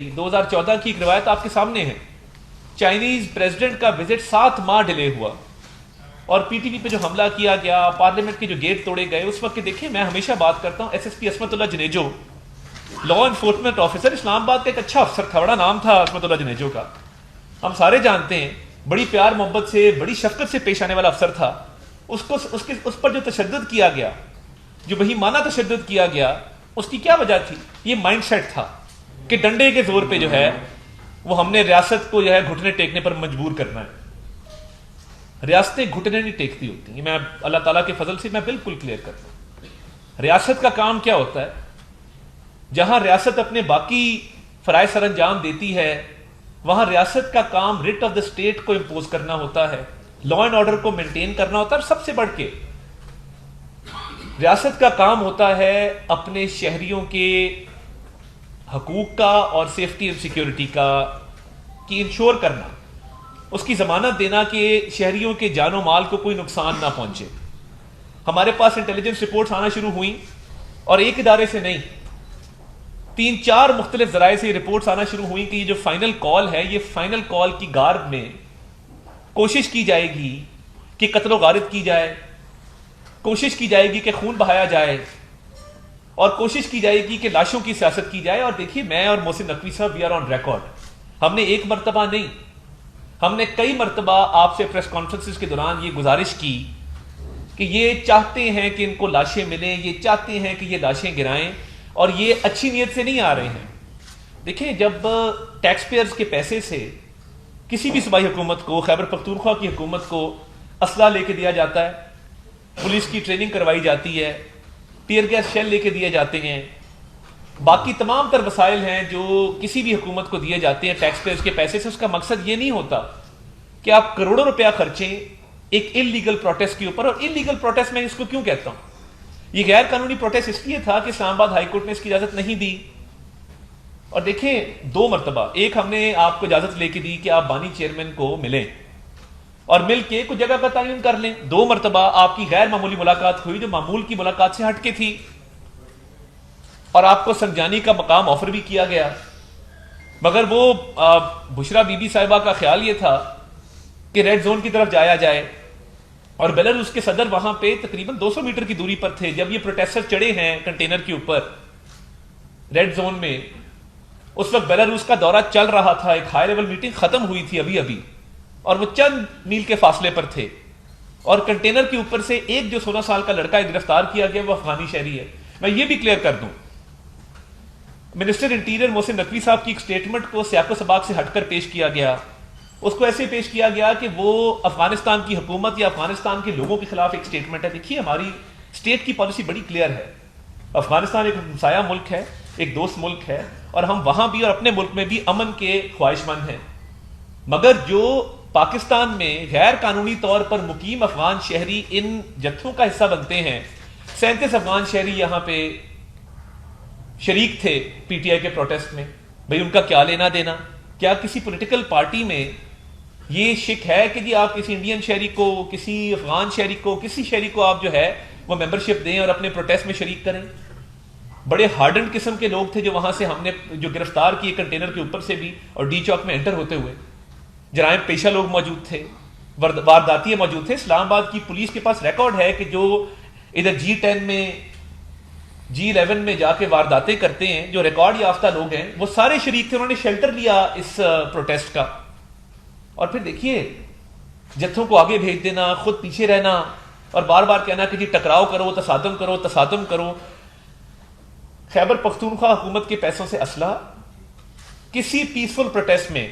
2014 کی ایک روایت آپ کے سامنے ہے. چائنیز پریزیڈنٹ کا وزٹ 7 ماہ ڈیلے ہوا اور پی ٹی وی پہ جو حملہ کیا گیا، پارلیمنٹ کے جو گیٹ توڑے گئے، اس وقت کے دیکھیں میں ہمیشہ بات کرتا ہوں ایس ایس پی عصمت اللہ جنیجو، لا انفورسمنٹ آفیسر، اسلام آباد کا ایک اچھا افسر تھا، بڑا نام تھا عصمت اللہ جنیجو کا، ہم سارے جانتے ہیں، بڑی پیار محبت سے بڑی شفقت سے پیش آنے والا افسر تھا. اس پر جو تشدد کیا گیا، جو بہیمانہ تشدد کیا گیا، اس کی کیا وجہ تھی؟ یہ مائنڈ سیٹ تھا کہ ڈنڈے کے زور پہ جو ہے وہ ہم نے ریاست کو جو ہے گھٹنے ٹیکنے پر مجبور کرنا ہے. ریاستیں گھٹنے نہیں ٹیکتی ہوتی ہیں، میں اللہ تعالیٰ کے فضل سے میں بالکل کلیئر کرتا ہوں. ریاست کا کام کیا ہوتا ہے؟ جہاں ریاست اپنے باقی فرائض سر انجام دیتی ہے، وہاں ریاست کا کام ریٹ آف دا اسٹیٹ کو امپوز کرنا ہوتا ہے، لا اینڈ آرڈر کو مینٹین کرنا ہوتا ہے، اور سب سے بڑھ کے ریاست کا کام ہوتا ہے اپنے شہریوں کے حقوق کا اور سیفٹی اینڈ سیکیورٹی کا کی انشور کرنا، اس کی ضمانت دینا کہ شہریوں کے جان و مال کو کوئی نقصان نہ پہنچے. ہمارے پاس انٹیلیجنس رپورٹس آنا شروع ہوئیں، اور ایک ادارے سے نہیں، 3-4 مختلف ذرائع سے یہ رپورٹس آنا شروع ہوئیں کہ یہ جو فائنل کال ہے، یہ فائنل کال کی گارد میں کوشش کی جائے گی کہ قتل و غارت کی جائے، کوشش کی جائے گی کہ خون بہایا جائے، اور کوشش کی جائے گی کہ لاشوں کی سیاست کی جائے. اور دیکھیے، میں اور محسن نقوی صاحب وی آر آن ریکارڈ، ہم نے ایک مرتبہ نہیں، ہم نے کئی مرتبہ آپ سے پریس کانفرنسز کے دوران یہ گزارش کی کہ یہ چاہتے ہیں کہ ان کو لاشیں ملیں، یہ چاہتے ہیں کہ یہ لاشیں گرائیں، اور یہ اچھی نیت سے نہیں آ رہے ہیں. دیکھیں، جب ٹیکس پیئرز کے پیسے سے کسی بھی صوبائی حکومت کو، خیبر پختونخوا کی حکومت کو اسلحہ لے کے دیا جاتا ہے، پولیس کی ٹریننگ کروائی جاتی ہے، ٹیئر گیس شیل لے کے دیے جاتے ہیں، باقی تمام تر وسائل ہیں جو کسی بھی حکومت کو دیے جاتے ہیں ٹیکس پیئرز کے پیسے سے، اس کا مقصد یہ نہیں ہوتا کہ آپ کروڑوں روپیہ خرچیں ایک انلیگل پروٹیسٹ کے اوپر. اور انلیگل پروٹیسٹ میں اس کو کیوں کہتا ہوں؟ یہ غیر قانونی پروٹیسٹ اس لیے تھا کہ اسلام آباد ہائی کورٹ نے اس کی اجازت نہیں دی. اور دیکھیں، 2 مرتبہ، ایک ہم نے آپ کو اجازت لے کے دی کہ آپ بانی چیئرمین کو ملیں اور مل کے کچھ جگہ کا تعین کر لیں. 2 مرتبہ آپ کی غیر معمولی ملاقات ہوئی جو معمول کی ملاقات سے ہٹ کے تھی، اور آپ کو سنجانی کا مقام آفر بھی کیا گیا، مگر وہ بشرا بی بی صاحبہ کا خیال یہ تھا کہ ریڈ زون کی طرف جایا جائے، اور بیلاروس کے صدر وہاں پہ تقریباً 200 میٹر کی دوری پر تھے. جب یہ پروٹیسٹر چڑھے ہیں کنٹینر کے اوپر ریڈ زون میں، اس وقت بیلاروس کا دورہ چل رہا تھا، ایک ہائی لیول میٹنگ ختم ہوئی تھی ابھی، اور وہ چند میل کے فاصلے پر تھے، اور کنٹینر کے اوپر سے ایک جو 16 سال کا لڑکا گرفتار کیا گیا وہ افغانی شہری ہے. میں یہ بھی کلیئر کر دوں، منسٹر انٹیریئر محسن نقوی صاحب کی ایک سٹیٹمنٹ کو سیاق و سباق سے ہٹ کر پیش کیا گیا. اس کو ایسے پیش کیا گیا کہ وہ افغانستان کی حکومت یا افغانستان کے لوگوں کے خلاف ایک سٹیٹمنٹ ہے. دیکھیے، ہماری اسٹیٹ کی پالیسی بڑی کلیئر ہے. افغانستان ایک ہمسایہ ملک ہے، ایک دوست ملک ہے، اور ہم وہاں بھی اور اپنے ملک میں بھی امن کے خواہش مند ہیں. مگر جو پاکستان میں غیر قانونی طور پر مقیم افغان شہری ان جتھوں کا حصہ بنتے ہیں، 37 افغان شہری یہاں پہ شریک تھے پی ٹی آئی کے پروٹیسٹ میں، بھئی ان کا کیا لینا دینا؟ کیا کسی پولیٹیکل پارٹی میں یہ شک ہے کہ جی آپ کسی انڈین شہری کو، کسی افغان شہری کو، کسی شہری کو آپ جو ہے وہ ممبرشپ دیں اور اپنے پروٹیسٹ میں شریک کریں؟ بڑے ہارڈنڈ قسم کے لوگ تھے جو وہاں سے ہم نے جو گرفتار کیے کنٹینر کے اوپر سے بھی، اور ڈی چوک میں انٹر ہوتے ہوئے. جرائم پیشہ لوگ موجود تھے، وارداتیے موجود تھے. اسلام آباد کی پولیس کے پاس ریکارڈ ہے کہ جو ادھر G10 میں، G11 میں جا کے وارداتیں کرتے ہیں، جو ریکارڈ یافتہ لوگ ہیں وہ سارے شریک تھے، انہوں نے شیلٹر لیا اس پروٹیسٹ کا. اور پھر دیکھیے، جتھوں کو آگے بھیج دینا، خود پیچھے رہنا، اور بار بار کہنا کہ جی ٹکراؤ کرو، تصادم کرو. خیبر پختونخوا حکومت کے پیسوں سے اسلحہ کسی پیسفل پروٹیسٹ میں،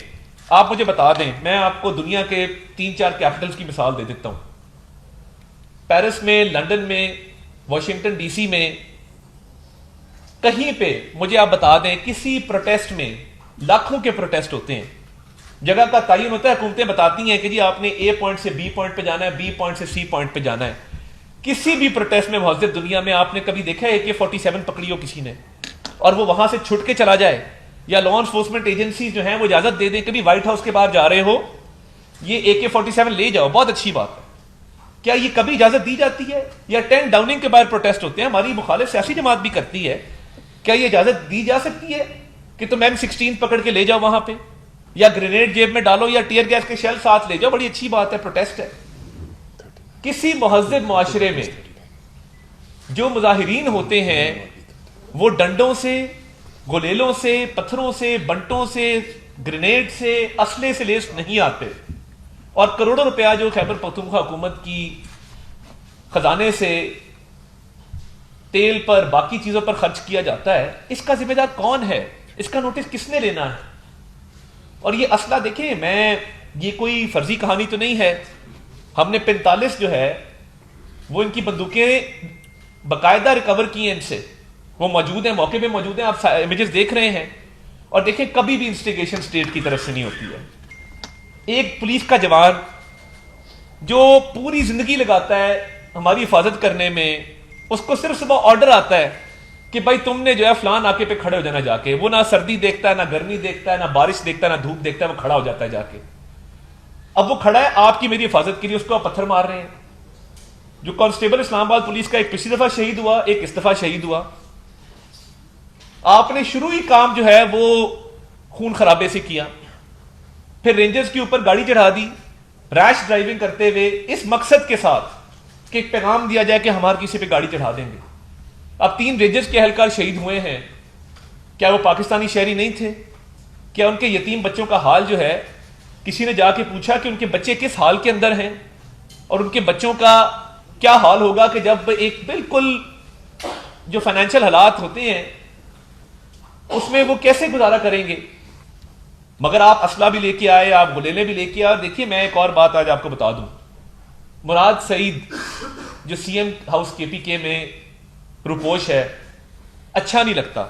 آپ مجھے بتا دیں، میں آپ کو دنیا کے 3-4 کیپٹلز کی مثال دے دیتا ہوں، پیرس میں، لندن میں، واشنگٹن ڈی سی میں، کہیں پہ مجھے آپ بتا دیں کسی پروٹیسٹ میں، لاکھوں کے پروٹیسٹ ہوتے ہیں، جگہ کا تعین ہوتا ہے، حکومتیں بتاتی ہیں کہ جی آپ نے اے پوائنٹ سے بی پوائنٹ پہ جانا ہے، بی پوائنٹ سے سی پوائنٹ پہ جانا ہے. کسی بھی پروٹیسٹ میں مہذب دنیا میں آپ نے کبھی دیکھا ہے AK-47 پکڑی ہو کسی نے اور وہ وہاں سے چھٹ کے چلا جائے، یا لا انفورسمنٹ ایجنسیز جو ہیں وہ اجازت دے دیں کبھی وائٹ ہاؤس کے باہر جا رہے ہو یہ AK-47 لے جاؤ، بہت اچھی بات ہے؟ کیا یہ کبھی اجازت دی جاتی ہے؟ یا 10 ڈاؤننگ کے باہر پروٹیسٹ ہوتے ہیں، ہماری مخالف سیاسی جماعت بھی کرتی ہے، کیا یہ اجازت دی جا سکتی ہے؟ کہ تم M16 پکڑ کے لے جاؤ وہاں پہ، یا گرینیڈ جیب میں ڈالو، یا ٹیئر گیس کے شیل ساتھ لے جاؤ، بڑی اچھی بات ہے، پروٹیسٹ ہے۔ کسی مہذب معاشرے میں جو مظاہرین ہوتے ہیں وہ ڈنڈوں سے، گلیلوں سے، پتھروں سے، بنٹوں سے، گرینیڈ سے، اسلحے سے لیس نہیں آتے، اور کروڑوں روپیہ جو خیبر پختونخوا حکومت کی خزانے سے تیل پر، باقی چیزوں پر خرچ کیا جاتا ہے، اس کا ذمہ دار کون ہے؟ اس کا نوٹس کس نے لینا ہے؟ اور یہ اسلحہ دیکھیں، یہ کوئی فرضی کہانی تو نہیں ہے، ہم نے 45 جو ہے وہ ان کی بندوقیں باقاعدہ ریکور کی ہیں ان سے، وہ موجود ہیں، موقع پہ موجود ہیں، آپ امیجز دیکھ رہے ہیں، اور دیکھیں کبھی بھی انسٹیگیشن اسٹیٹ کی طرف سے نہیں ہوتی ہے۔ ایک پولیس کا جوان جو پوری زندگی لگاتا ہے ہماری حفاظت کرنے میں، اس کو صرف صبح آرڈر آتا ہے کہ بھائی تم نے جو ہے فلاں ناکے پہ کھڑے ہو جانا جا کے، وہ نہ سردی دیکھتا ہے، نہ گرمی دیکھتا ہے، نہ بارش دیکھتا ہے، نہ دھوپ دیکھتا ہے، وہ کھڑا ہو جاتا ہے جا کے۔ اب وہ کھڑا ہے آپ کی میری حفاظت کے لیے، اس کو آپ پتھر مار رہے ہیں۔ جو کانسٹیبل اسلام آباد پولیس کا ایک پچھلی دفعہ شہید ہوا، ایک اس دفعہ شہید ہوا، آپ نے شروع ہی کام جو ہے وہ خون خرابے سے کیا، پھر رینجرز کے اوپر گاڑی چڑھا دی ریش ڈرائیونگ کرتے ہوئے، اس مقصد کے ساتھ کہ ایک پیغام دیا جائے کہ ہمارے کسی پہ گاڑی چڑھا دیں گے۔ اب 3 رینجرز کے اہلکار شہید ہوئے ہیں، کیا وہ پاکستانی شہری نہیں تھے؟ کیا ان کے یتیم بچوں کا حال جو ہے، کسی نے جا کے پوچھا کہ ان کے بچے کس حال کے اندر ہیں، اور ان کے بچوں کا کیا حال ہوگا کہ جب ایک بالکل جو فائنینشیل حالات ہوتے ہیں اس میں وہ کیسے گزارا کریں گے؟ مگر آپ اسلحہ بھی لے کے آئے، آپ گلیلے بھی لے کے آئے۔ دیکھیے میں ایک اور بات آج آپ کو بتا دوں، مراد سعید جو سی ایم ہاؤس KPK میں روپوش ہے، اچھا نہیں لگتا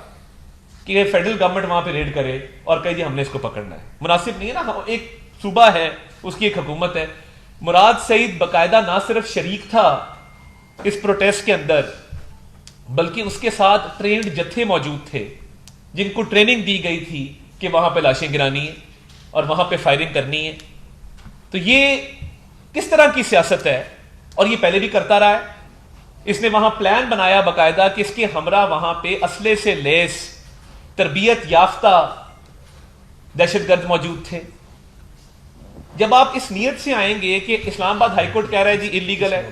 کہ فیڈرل گورنمنٹ وہاں پہ ریڈ کرے اور کہے جی ہم نے اس کو پکڑنا ہے، مناسب نہیں ہے نا، ایک صوبہ ہے، اس کی ایک حکومت ہے۔ مراد سعید باقاعدہ نہ صرف شریک تھا اس پروٹیسٹ کے اندر، بلکہ اس کے ساتھ ٹرینڈ جتھے موجود تھے جن کو ٹریننگ دی گئی تھی کہ وہاں پہ لاشیں گرانی ہے اور وہاں پہ فائرنگ کرنی ہے۔ تو یہ کس طرح کی سیاست ہے؟ اور یہ پہلے بھی کرتا رہا ہے۔ اس نے وہاں پلان بنایا باقاعدہ کہ اس کے ہمراہ وہاں پہ اسلحے سے لیس تربیت یافتہ دہشت گرد موجود تھے۔ جب آپ اس نیت سے آئیں گے کہ اسلام آباد ہائی کورٹ کہہ رہا ہے جی انلیگل ہے،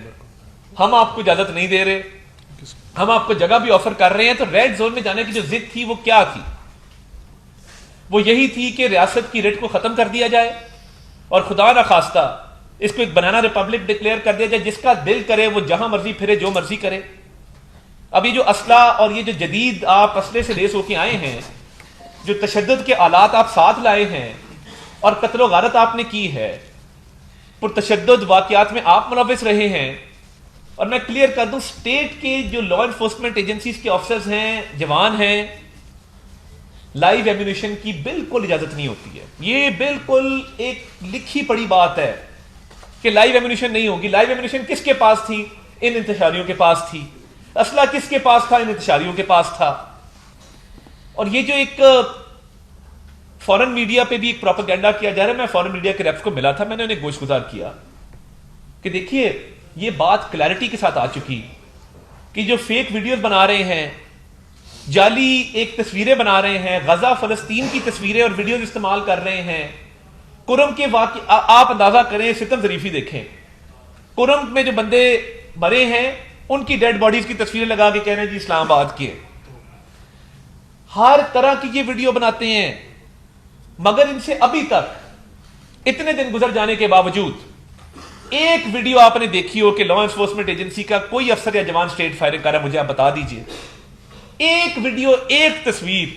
ہم آپ کو اجازت نہیں دے رہے، ہم آپ کو جگہ بھی آفر کر رہے ہیں، تو ریڈ زون میں جانے کی جو ضد تھی وہ کیا تھی؟ وہ یہی تھی کہ ریاست کی ریٹ کو ختم کر دیا جائے اور خدا نہ خواستہ اس کو ایک بنانا ریپبلک ڈکلیئر کر دیا جائے، جس کا دل کرے وہ جہاں مرضی پھرے، جو مرضی کرے۔ اب یہ جو اسلحہ اور یہ جو جدید آپ اسلحے سے لیس ہو کے آئے ہیں، جو تشدد کے آلات آپ ساتھ لائے ہیں اور قتل و غارت آپ نے کی ہے، پرتشدد واقعات میں آپ ملوث رہے ہیں، اور میں کلیئر کر دوں اسٹیٹ کے جو لا انفورسمنٹ ایجنسیز کے آفیسرز ہیں، جوان ہیں، لائیو ایمونیشن کی بالکل اجازت نہیں ہوتی ہے۔ یہ بالکل ایک لکھی پڑی بات ہے کہ لائیو ایمونیشن نہیں ہوگی۔ لائیو ایمونیشن کس کے پاس تھی؟ ان انتشاریوں کے پاس تھی۔ اسلحہ کس کے پاس تھا؟ ان انتشاریوں کے پاس تھا۔ اور یہ جو ایک فورن میڈیا پہ بھی ایک پروپیگنڈا کیا جا رہا ہے، میں فورن میڈیا کے ریپس کو ملا تھا، میں نے انہیں گوش گزار کیا کہ دیکھیے یہ بات کلیئرٹی کے ساتھ آ چکی کہ جو فیک ویڈیوز بنا رہے ہیں، جعلی ایک تصویریں بنا رہے ہیں، غزہ فلسطین کی تصویریں اور ویڈیوز استعمال کر رہے ہیں۔ کرم کے آپ اندازہ کریں، ستم ظریفی دیکھیں، کرم میں جو بندے مرے ہیں ان کی ڈیڈ باڈیز کی تصویریں لگا کے کہہ رہے ہیں جی اسلام آباد کے، ہر طرح کی یہ ویڈیو بناتے ہیں۔ مگر ان سے ابھی تک اتنے دن گزر جانے کے باوجود ایک ویڈیو آپ نے دیکھی ہو کہ لا انفورسمنٹ ایجنسی کا کوئی افسر یا جوان اسٹیٹ فائرنگ کر رہا ہے؟ مجھے آپ بتا دیجئے ایک ویڈیو، ایک تصویر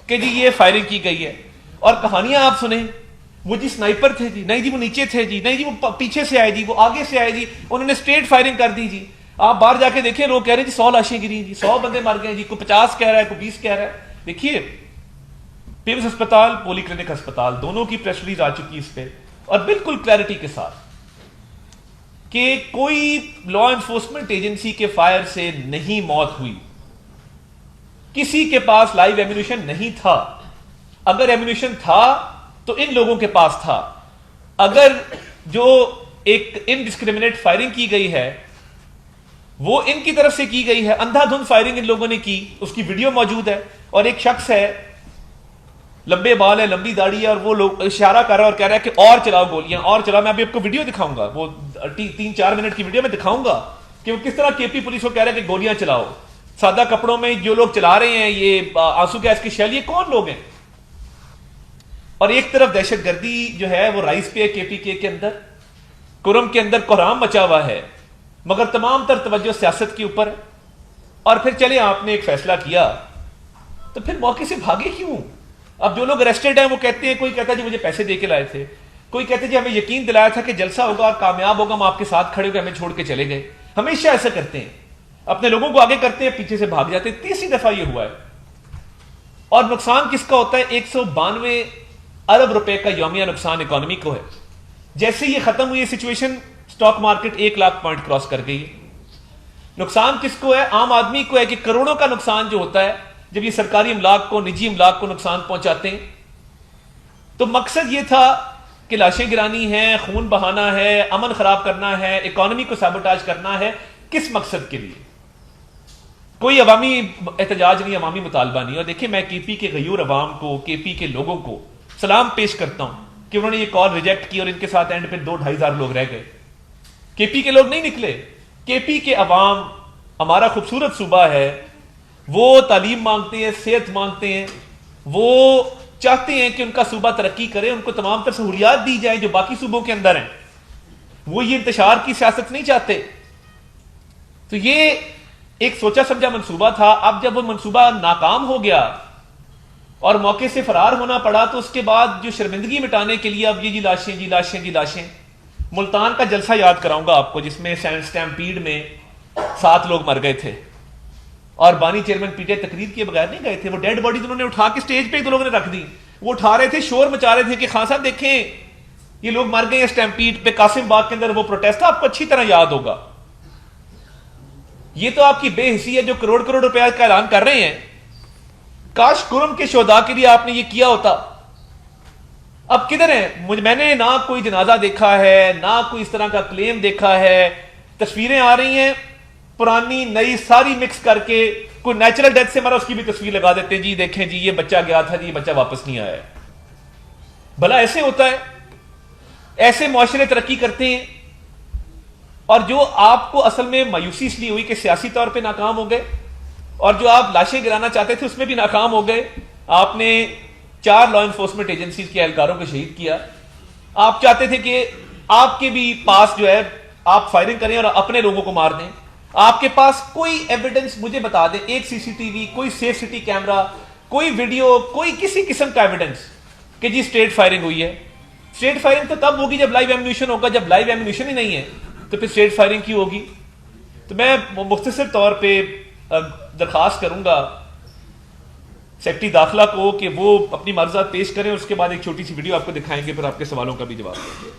کہ جی یہ فائرنگ کی گئی ہے۔ اور کہانیاں آپ سنیں، وہ جی سنائپر تھے جی، نہیں جی وہ نیچے تھے جی، نہیں جی وہ پیچھے سے آئے جی، وہ آگے سے آئے جی، انہوں نے اسٹریٹ فائرنگ کر دی جی۔ آپ باہر جا کے دیکھیں، لوگ کہہ رہے ہیں جی 100 لاشیں گری جی، 100 بندے مر گئے جی، کوئی 50 کہہ رہا ہے، کوئی 20 کہہ رہا ہے۔ دیکھیے پیمز ہسپتال، پولی کلینک ہسپتال، دونوں کی پریس ریلیز آ چکی اس پہ، اور بالکل کلیئرٹی کے ساتھ کہ کوئی لا انفورسمنٹ ایجنسی کے فائر سے نہیں موت ہوئی، کسی کے پاس لائیو ایمونیشن نہیں تھا۔ اگر ایمونیشن تھا تو ان لوگوں کے پاس تھا۔ اگر جو ایک انڈسکریمنیٹ فائرنگ کی گئی ہے وہ ان کی طرف سے کی گئی ہے، اندھا دھند فائرنگ ان لوگوں نے کی، اس کی ویڈیو موجود ہے۔ اور ایک شخص ہے لمبے بال ہے، لمبی داڑھی ہے، اور وہ لوگ اشارہ کر رہا ہے اور کہہ رہا ہے کہ اور چلاؤ گولیاں، اور چلاؤ. میں ابھی آپ کو ویڈیو دکھاؤں گا، وہ 3-4 منٹ کی ویڈیو میں دکھاؤں گا کہ وہ کس طرح کے پی پولیس کو کہہ رہا ہے کہ گولیاں چلاؤ. سادہ کپڑوں میں جو لوگ چلا رہے ہیں یہ آنسو گیس کی شیل، یہ کون لوگ ہیں؟ اور ایک طرف دہشت گردی جو ہے وہ رائز پہ ہے کے پی کے اندر، کرم کے اندر کوہرام مچا ہوا ہے، مگر تمام تر توجہ سیاست کے اوپر ہے. اور پھر چلے آپ نے ایک فیصلہ کیا تو پھر موقع سے بھاگے کیوں؟ اب جو لوگ اریسٹڈ ہیں وہ کہتے ہیں، کوئی کہتا ہے جی مجھے پیسے دے کے لائے تھے، کوئی کہتے ہیں جی ہمیں یقین دلایا تھا کہ جلسہ ہوگا اور کامیاب ہوگا، ہم آپ کے ساتھ کھڑے ہو کے ہمیں چھوڑ کے چلے گئے. ہمیشہ ایسا کرتے ہیں، اپنے لوگوں کو آگے کرتے ہیں، پیچھے سے بھاگ جاتے ہیں. تیسری دفعہ یہ ہوا ہے. اور نقصان کس کا ہوتا ہے؟ 192 ارب روپے کا یومیہ نقصان اکانومی کو ہے. جیسے یہ ختم ہوئی situation, stock market 1 lakh point cross کر گئی. نقصان کس کو ہے؟ عام آدمی کو ہے کہ کروڑوں کا نقصان جو ہوتا ہے جب یہ سرکاری املاک کو، نجی املاک کو نقصان پہنچاتے ہیں. تو مقصد یہ تھا کہ لاشیں گرانی ہے، خون بہانا ہے، امن خراب کرنا ہے، اکانومی کو سیبوٹاج کرنا ہے. کس مقصد کے لیے؟ کوئی عوامی احتجاج نہیں، عوامی مطالبہ نہیں. اور دیکھیں میں کے پی کے غیور عوام کو، کے پی کے لوگوں کو سلام پیش کرتا ہوں کہ انہوں نے یہ کال ریجیکٹ کی اور ان کے ساتھ اینڈ پہ 2-2.5 ہزار لوگ رہ گئے. کے پی کے لوگ نہیں نکلے. کے پی کے عوام، ہمارا خوبصورت صوبہ ہے، وہ تعلیم مانگتے ہیں، صحت مانگتے ہیں، وہ چاہتے ہیں کہ ان کا صوبہ ترقی کرے، ان کو تمام تر سہولیات دی جائیں جو باقی صوبوں کے اندر ہیں. وہ یہ انتشار کی سیاست نہیں چاہتے. تو یہ ایک سوچا سمجھا منصوبہ تھا. اب جب وہ منصوبہ ناکام ہو گیا اور موقع سے فرار ہونا پڑا تو اس کے بعد جو شرمندگی مٹانے کے لیے اب یہ جی لاشیں، جی لاشیں، جی لاشیں. ملتان کا جلسہ یاد کراؤں گا آپ کو جس میں سٹیمپیڈ میں 7 لوگ مر گئے تھے اور بانی چیئرمین پی ٹی آئی تقریر کیے بغیر نہیں گئے تھے. وہ ڈیڈ باڈی انہوں نے اٹھا کے سٹیج پہ 2 لوگوں نے رکھ دی. وہ اٹھا رہے تھے، شور مچا رہے تھے کہ خان صاحب دیکھیں یہ لوگ مر گئے ہیں سٹیمپیڈ پہ. قاسم باغ کے اندر وہ پروٹیسٹ تھا، آپ کو اچھی طرح یاد ہوگا. یہ تو آپ کی بے حسی ہے جو کروڑ روپے کا اعلان کر رہے ہیں. کاش کرم کے شہداء کے لیے آپ نے یہ کیا ہوتا. اب کدھر ہیں؟ میں نے نہ کوئی جنازہ دیکھا ہے، نہ کوئی اس طرح کا کلیم دیکھا ہے. تصویریں آ رہی ہیں پرانی نئی ساری مکس کر کے، کوئی نیچرل ڈیتھ سے مرا اس کی بھی تصویر لگا دیتے ہیں، جی دیکھیں جی یہ بچہ گیا تھا، جی یہ بچہ واپس نہیں آیا ہے. بھلا ایسے ہوتا ہے؟ ایسے معاشرے ترقی کرتے ہیں؟ اور جو آپ کو اصل میں مایوسی اس لیے ہوئی کہ سیاسی طور پہ ناکام ہو گئے، اور جو آپ لاشیں گرانا چاہتے تھے اس میں بھی ناکام ہو گئے. آپ نے 4 لا انفورسمنٹ ایجنسیز کے اہلکاروں کو شہید کیا. آپ چاہتے تھے کہ آپ کے بھی پاس جو ہے آپ فائرنگ کریں اور اپنے لوگوں کو مار دیں. آپ کے پاس کوئی ایویڈنس مجھے بتا دیں، ایک سی سی ٹی وی، کوئی سیف سٹی کیمرہ، کوئی ویڈیو، کوئی کسی قسم کا ایویڈنس کہ جی اسٹریٹ فائرنگ ہوئی ہے. اسٹریٹ فائرنگ تو تب ہوگی جب لائیو ایمونیشن ہوگا. جب لائیو ایمونیشن ہی نہیں ہے تو پھر اسٹریٹ فائرنگ کیوں ہوگی؟ تو میں مختصر طور پہ درخواست کروں گا سیکرٹری داخلہ کو کہ وہ اپنی معذرات پیش کریں. اس کے بعد ایک چھوٹی سی ویڈیو آپ کو دکھائیں گے، پھر آپ کے سوالوں کا بھی جواب دیں گے.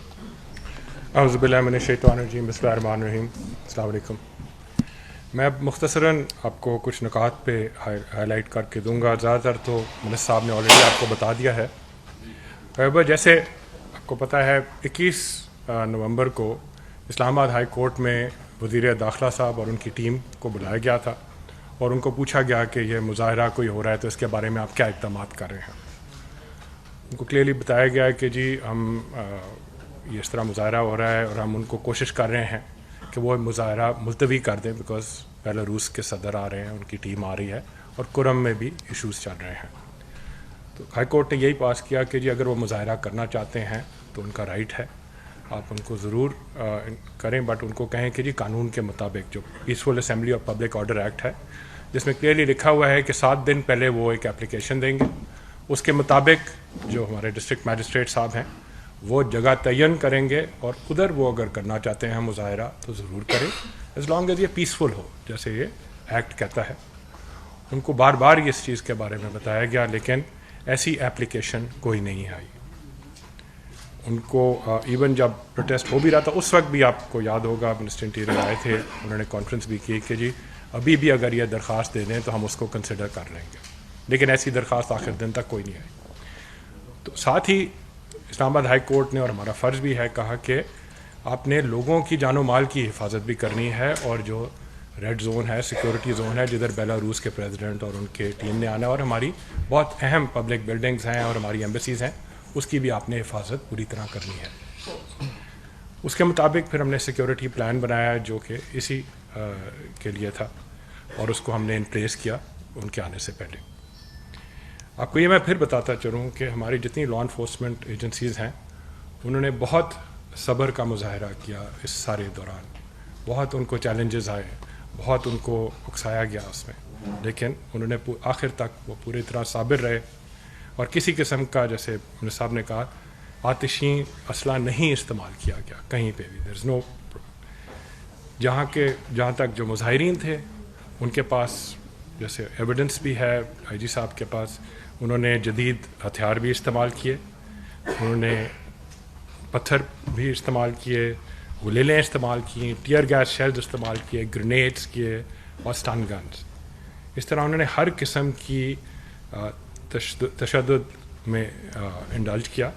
اعوذ باللہ من الشیطان الرجیم، بسم اللہ الرحمن الرحیم. السلام علیکم. میں مختصراً آپ کو کچھ نکات پہ ہائی لائٹ کر کے دوں گا. زیادہ تر تو منس صاحب نے آلریڈی آپ کو بتا دیا ہے. جیسے آپ کو پتہ ہے 21 نومبر کو اسلام آباد ہائی کورٹ میں وزیر داخلہ صاحب اور ان کی ٹیم کو بلایا گیا تھا اور ان کو پوچھا گیا کہ یہ مظاہرہ کوئی ہو رہا ہے تو اس کے بارے میں آپ کیا اقدامات کر رہے ہیں. ان کو کلیئرلی بتایا گیا کہ جی ہم یہ اس طرح مظاہرہ ہو رہا ہے اور ہم ان کو کوشش کر رہے ہیں کہ وہ مظاہرہ ملتوی کر دیں، بیکاز بیلاروس کے صدر آ رہے ہیں، ان کی ٹیم آ رہی ہے اور کرم میں بھی ایشوز چل رہے ہیں. تو ہائی کورٹ نے یہی پاس کیا کہ جی اگر وہ مظاہرہ کرنا چاہتے ہیں تو ان کا رائٹ ہے، آپ ان کو ضرور کریں، بٹ ان کو کہیں کہ جی قانون کے مطابق جو پیسفل اسمبلی اور پبلک آرڈر ایکٹ ہے جس میں کلیئرلی لکھا ہوا ہے کہ 7 دن پہلے وہ ایک اپلیکیشن دیں گے، اس کے مطابق جو ہمارے ڈسٹرکٹ میجسٹریٹ صاحب ہیں وہ جگہ تعین کریں گے اور ادھر وہ اگر کرنا چاہتے ہیں مظاہرہ تو ضرور کریں، ایز لانگ ایز یہ پیسفل ہو جیسے یہ ایکٹ کہتا ہے. ان کو بار بار اس چیز کے بارے میں بتایا گیا لیکن ایسی اپلیکیشن کوئی نہیں آئی. ان کو ایون جب پروٹیسٹ ہو بھی رہا تھا اس وقت بھی آپ کو یاد ہوگا منسٹر انٹیریئر آئے تھے، انہوں نے کانفرنس بھی کی کہ جی ابھی بھی اگر یہ درخواست دے دیں تو ہم اس کو کنسیڈر کر لیں گے، لیکن ایسی درخواست آخر دن تک کوئی نہیں آئی. تو ساتھ ہی اسلام آباد ہائی کورٹ نے، اور ہمارا فرض بھی ہے، کہا کہ آپ نے لوگوں کی جان و مال کی حفاظت بھی کرنی ہے اور جو ریڈ زون ہے, سیکورٹی زون ہے, جدھر بیلاروس کے پریزیڈنٹ اور ان کے ٹیم نے آنا ہے, اور ہماری بہت اہم پبلک بلڈنگز ہیں اور ہماری ایمبیسیز ہیں, اس کی بھی آپ نے حفاظت پوری طرح کرنی ہے. اس کے مطابق پھر ہم نے سیکورٹی پلان بنایا جو کہ اسی کے لیے تھا, اور اس کو ہم نے ان پلیس کیا ان کے آنے سے پہلے. آپ کو یہ میں پھر بتاتا چلوں کہ ہماری جتنی لا انفورسمنٹ ایجنسیز ہیں انہوں نے بہت صبر کا مظاہرہ کیا اس سارے دوران. بہت ان کو چیلنجز آئے, بہت ان کو اکسایا گیا اس میں, لیکن انہوں نے آخر تک وہ پوری طرح صابر رہے, اور کسی قسم کا, جیسے منیر صاحب نے کہا, آتشیں اسلحہ نہیں استعمال کیا گیا کہیں پہ بھی. دیر از نو. جہاں تک جو مظاہرین تھے ان کے پاس جیسے ایویڈنس بھی ہے آئی جی صاحب کے پاس, انہوں نے جدید ہتھیار بھی استعمال کیے, انہوں نے پتھر بھی استعمال کیے, گلیلیں استعمال کیں, ٹیئر گیس شیلز استعمال کیے, گرینیڈس کیے اور اسٹن گنز. اس طرح انہوں نے ہر قسم کی تشدد میں انڈلج کیا,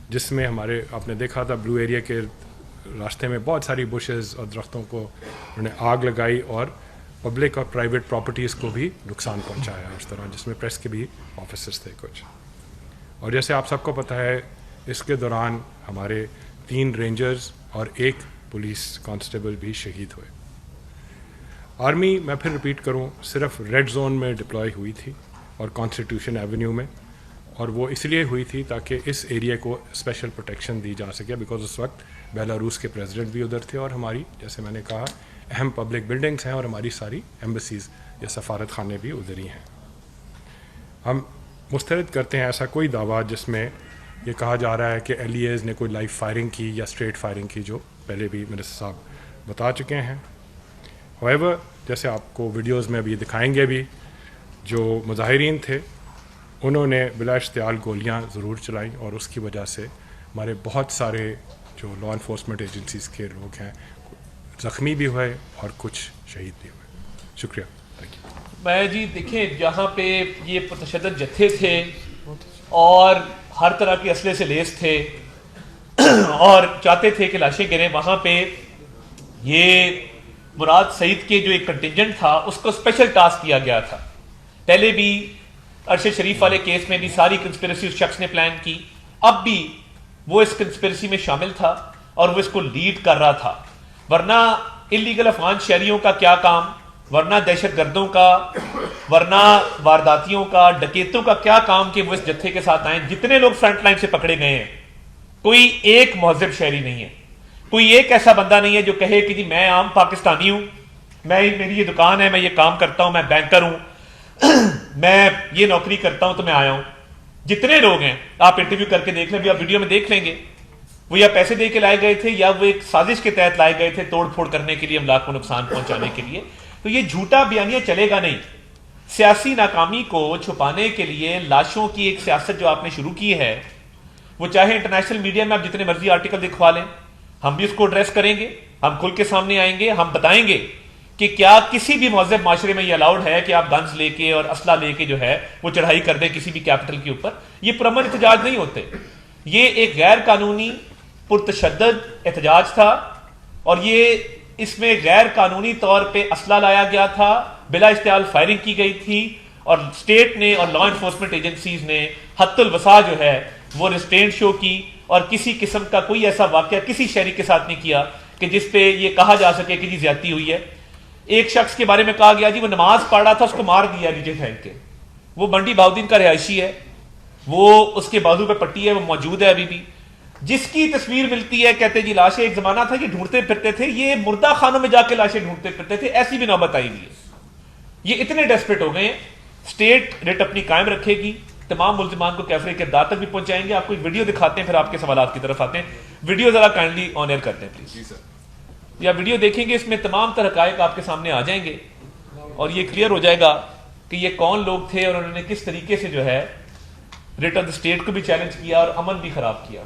جس میں ہمارے آپ نے دیکھا تھا بلو ایریا کے راستے میں بہت ساری بشز اور درختوں کو انہوں نے آگ لگائی اور پبلک اور پرائیویٹ پراپرٹیز کو بھی نقصان پہنچایا اس طرح, جس میں پریس کے بھی آفیسرز تھے کچھ. اور جیسے آپ سب کو پتہ ہے اس کے دوران ہمارے 3 رینجرز اور 1 پولیس کانسٹیبل بھی شہید ہوئے. آرمی, میں پھر ریپیٹ کروں, صرف ریڈ زون میں ڈپلائی ہوئی تھی اور کانسٹیٹیوشن ایونیو میں, اور وہ اس لیے ہوئی تھی تاکہ اس ایریا کو اسپیشل پروٹیکشن دی جا سکے, بیکاز اس وقت بیلاروس کے پریزیڈنٹ بھی ادھر تھے, اور ہماری جیسے میں نے کہا اہم پبلک بلڈنگس ہیں, اور ہماری ساری ایمبیسیز یا سفارت خانے بھی ادھر ہی ہیں. ہم مسترد کرتے ہیں ایسا کوئی دعویٰ جس میں یہ کہا جا رہا ہے کہ ایل ای ایز نے کوئی لائیو فائرنگ کی یا اسٹریٹ فائرنگ کی, جو پہلے بھی منسٹر صاحب بتا چکے ہیں. ہوئیور, جیسے آپ کو ویڈیوز میں ابھی دکھائیں گے بھی, جو مظاہرین تھے انہوں نے بلا اشتعال گولیاں ضرور چلائیں, اور اس کی وجہ سے ہمارے بہت سارے جو لا انفورسمنٹ ایجنسیز کے لوگ ہیں زخمی بھی ہوئے اور کچھ شہید بھی ہوئے. شکریہ. Thank you. میں جی دیکھیں, جہاں پہ یہ پرتشدد جتھے تھے اور ہر طرح کے اسلحے سے لیس تھے اور چاہتے تھے کہ لاشیں گریں, وہاں پہ یہ مراد سعید کے جو ایک کنٹینجنٹ تھا اس کو اسپیشل ٹاسک دیا گیا تھا. پہلے بھی ارشد شریف والے کیس میں بھی ساری کنسپریسی اس شخص نے پلان کی, اب بھی وہ اس کنسپریسی میں شامل تھا اور وہ اس کو لیڈ کر رہا تھا. ورنہ انلیگل افغان شہریوں کا کیا کام, ورنہ دہشت گردوں کا, ورنہ وارداتیوں کا, ڈکیتوں کا کیا کام کہ وہ اس جتھے کے ساتھ آئیں. جتنے لوگ فرنٹ لائن سے پکڑے گئے ہیں کوئی ایک مہذب شہری نہیں ہے, کوئی ایک ایسا بندہ نہیں ہے جو کہے کہ جی میں عام پاکستانی ہوں, میری یہ دکان ہے, میں یہ کام کرتا ہوں, میں بینکر ہوں, میں یہ نوکری کرتا ہوں تو میں آیا ہوں. جتنے لوگ ہیں آپ انٹرویو کر کے دیکھ لیں, بھی آپ ویڈیو میں دیکھ لیں گے, وہ یا پیسے دے کے لائے گئے تھے یا وہ ایک سازش کے تحت لائے گئے تھے توڑ پھوڑ کرنے کے لیے, املاک کو نقصان پہنچانے کے لیے. تو یہ جھوٹا بیانیہ چلے گا نہیں. سیاسی ناکامی کو چھپانے کے لیے لاشوں کی ایک سیاست جو آپ نے شروع کی ہے, وہ چاہے انٹرنیشنل میڈیا میں آپ جتنے مرضی آرٹیکل دکھوا لیں, ہم بھی اس کو ایڈریس کریں گے, ہم کھل کے سامنے آئیں گے, ہم بتائیں گے کہ کیا کسی بھی مہذب معاشرے میں یہ الاؤڈ ہے کہ آپ گنز لے کے اور اسلحہ لے کے جو ہے وہ چڑھائی کر دیں کسی بھی کیپٹل کے اوپر. یہ پرامن احتجاج نہیں ہوتے, یہ ایک غیر قانونی پرتشدد احتجاج تھا, اور یہ اس میں غیر قانونی طور پہ اسلحہ لایا گیا تھا, بلا اشتعال فائرنگ کی گئی تھی, اور اسٹیٹ نے اور لا انفورسمنٹ ایجنسیز نے حد الوسع جو ہے وہ ریسٹرینٹ شو کی, اور کسی قسم کا کوئی ایسا واقعہ کسی شہری کے ساتھ نہیں کیا کہ جس پہ یہ کہا جا سکے کہ جی زیادتی ہوئی ہے. ایک شخص کے بارے میں کہا گیا جی وہ نماز پڑھ رہا تھا, اس کو مار دیا نیچے پھینک کے. وہ بنڈی بہاؤدین کا رہائشی ہے, وہ اس کے بازو پہ پٹی ہے, وہ موجود ہے ابھی بھی. جس کی تصویر ملتی ہے کہتے جی لاشیں, ایک زمانہ تھا یہ ڈھونڈتے پھرتے تھے, یہ مردہ خانوں میں جا کے لاشیں ڈھونڈتے پھرتے تھے, ایسی بھی نوبت آئی ہوئی ہے. یہ اتنے ڈیسپریٹ ہو گئے ہیں. اسٹیٹ ریٹ اپنی قائم رکھے گی, تمام ملزمان کو کیفرے کردار تک بھی پہنچائیں گے. آپ کو ایک ویڈیو دکھاتے ہیں, پھر آپ کے سوالات کی طرف آتے ہیں. ویڈیو ذرا کائنڈلی آن ایئر کرتے ہیں پلیز. جی سر. یا ویڈیو دیکھیں گے, اس میں تمام تر حقائق آپ کے سامنے آ جائیں گے, اور یہ کلیئر ہو جائے گا کہ یہ کون لوگ تھے اور انہوں نے کس طریقے سے جو ہے ریٹ آف دا اسٹیٹ کو بھی چیلنج کیا اور امن بھی خراب کیا.